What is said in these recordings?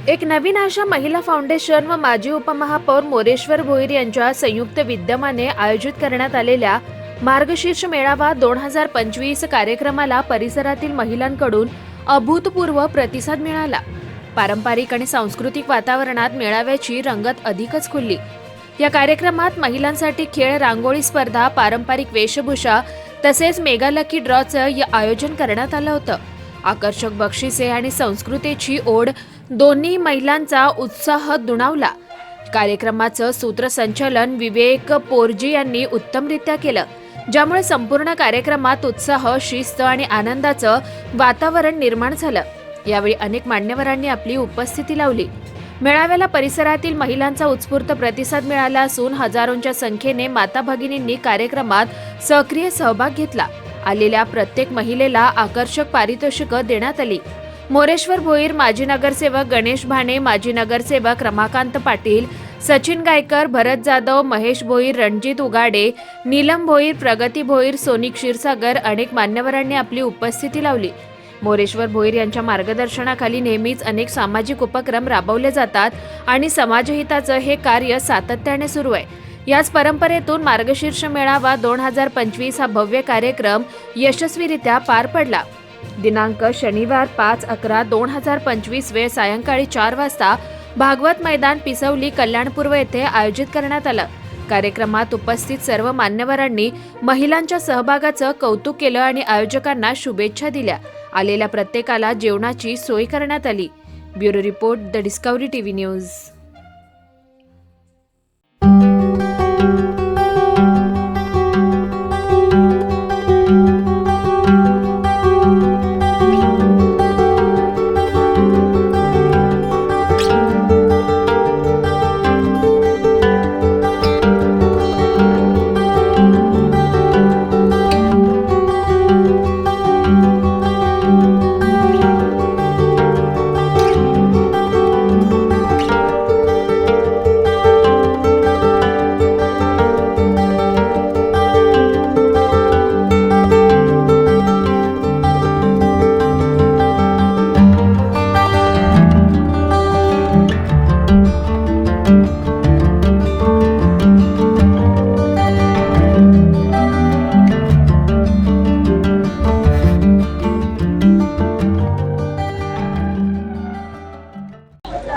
एक नवीन आशा महिला फाउंडेशन व माजी उपमहापौर मोरेश्वर भोईर यांच्या संयुक्त विद्यमाने आयोजित करण्यात आलेल्या मार्गशीर्ष मेळावा 2025 कार्यक्रमाला परिसरातील महिलांकडून अभूतपूर्व प्रतिसाद मिळाला। पारंपरिक आणि सांस्कृतिक वातावरणात मेळाव्याची रंगत अधिकच खुलली। या कार्यक्रमात महिलांसाठी खेळ, रांगोळी स्पर्धा, पारंपरिक वेशभूषा तसेच मेगा लकी ड्रॉचं आयोजन करण्यात आलं होतं। आकर्षक बक्षिसे आणि संस्कृतीची ओढ दोन्ही महिलांचा उत्साह दुणावला। कार्यक्रमाचं सूत्रसंचालन विवेक पोरजी यांनी उत्तमरित्या केलं, ज्यामुळे संपूर्ण कार्यक्रमात उत्साह, शिस्त आणि आनंदाचं वातावरण निर्माण झालं। यावेळी अनेक मान्यवरांनी आपली उपस्थिती लावली। मेळाव्याला परिसरातील महिलांचा उत्स्फूर्त प्रतिसाद मिळाला असून हजारोंच्या संख्येने माता भगिनींनी कार्यक्रमात सक्रिय सहभाग घेतला। आलेल्या प्रत्येक महिलेला आकर्षक पारितोषिकं देण्यात आली। मोरेश्वर भोईर, माजी नगरसेवक गणेश भाणे, माजी नगरसेवक रमाकांत पाटील, सचिन गायकर, भरत जाधव, महेश भोईर, रणजित उगाडे, नीलम भोईर, प्रगती भोईर, सोनी क्षीरसागर अनेक मान्यवरांनी आपली उपस्थिती लावली। मोरेश्वर भोईर यांच्या मार्गदर्शनाखाली नेहमीच अनेक सामाजिक उपक्रम राबवले जातात आणि समाजहिताचं हे कार्य सातत्याने सुरू आहे। याच परंपरेतून मार्गशीर्ष मेळावा 2025 हा भव्य कार्यक्रम यशस्वीरित्या पार पडला। दिनांक शनिवार 5/11/2025 वेळ सायंकाळी 4 वाजता भागवत मैदान, पिसवली, कल्याणपूर्व येथे आयोजित करण्यात आलं। कार्यक्रमात उपस्थित सर्व मान्यवरांनी महिलांच्या सहभागाचं कौतुक केलं आणि आयोजकांना शुभेच्छा दिल्या। आलेल्या प्रत्येकाला जेवणाची सोय करण्यात आली। Bureau report, the discovery TV news.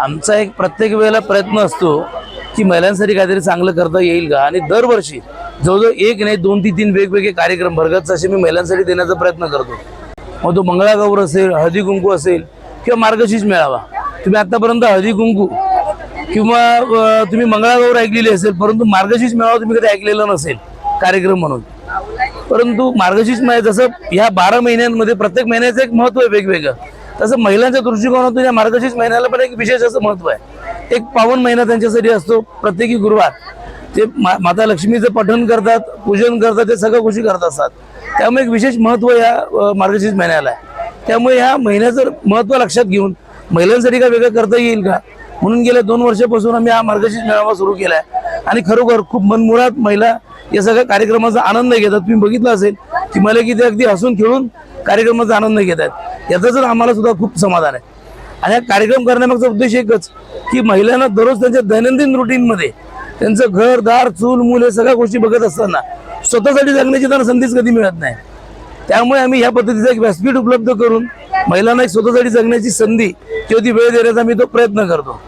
आमचा एक प्रत्येक वेळेला प्रयत्न असतो की महिलांसाठी काहीतरी चांगलं करता येईल का, आणि दरवर्षी जवळजवळ एक नाही 2 ते 3 वेगवेगळे कार्यक्रम भरगत असे मी महिलांसाठी देण्याचा प्रयत्न करतो। मग तो मंगळागौर असेल, हळदी कुंकू असेल किंवा मार्गशीर्ष मेळावा। तुम्ही आतापर्यंत हळदी कुंकू किंवा तुम्ही मंगळागौर ऐकलेली असेल, परंतु मार्गशीर्ष मेळावा तुम्ही कधी ऐकलेला नसेल कार्यक्रम म्हणून। परंतु मार्गशीर्ष मेळावा जसं ह्या 12 महिन्यांमध्ये प्रत्येक महिन्याचं एक महत्त्व आहे वेगवेगळं, तसं महिलांच्या दृष्टिकोनातून या मार्गशीर्ष महिन्याला पण एक विशेष असं महत्त्व आहे। एक पावन महिना त्यांच्यासाठी असतो। प्रत्येकी गुरुवार ते माता लक्ष्मीचं पठण करतात, पूजन करतात, ते सगळ्या गोष्टी करत असतात। त्यामुळे एक विशेष महत्त्व या मार्गशीर्ष महिन्याला आहे। त्यामुळे ह्या महिन्याचं महत्त्व लक्षात घेऊन महिलांसाठी काय वेगळं करता येईल का म्हणून गेल्या 2 वर्षापासून आम्ही हा मार्गशीर्ष मेळावा सुरू केला आहे। आणि खरोखर खूप मनमुराद महिला या सगळ्या कार्यक्रमाचा आनंद घेतात। तुम्ही बघितलं असेल की मला किती अगदी हसून खेळून कार्यक्रमाचा आनंद घेत आहेत, याचं आम्हाला सुद्धा खूप समाधान आहे। आणि हा कार्यक्रम करण्यामागचा उद्देश एकच की महिलांना दररोज त्यांच्या दैनंदिन रुटीनमध्ये त्यांचं घर, दार, चूल, मूल हे सगळ्या गोष्टी बघत असताना स्वतःसाठी जगण्याची त्यांना संधीच कधी मिळत नाही। त्यामुळे आम्ही ह्या पद्धतीचा एक व्यासपीठ उपलब्ध करून महिलांना एक स्वतःसाठी जगण्याची संधी किंवा ती वेळ देण्याचा आम्ही तो प्रयत्न करतो।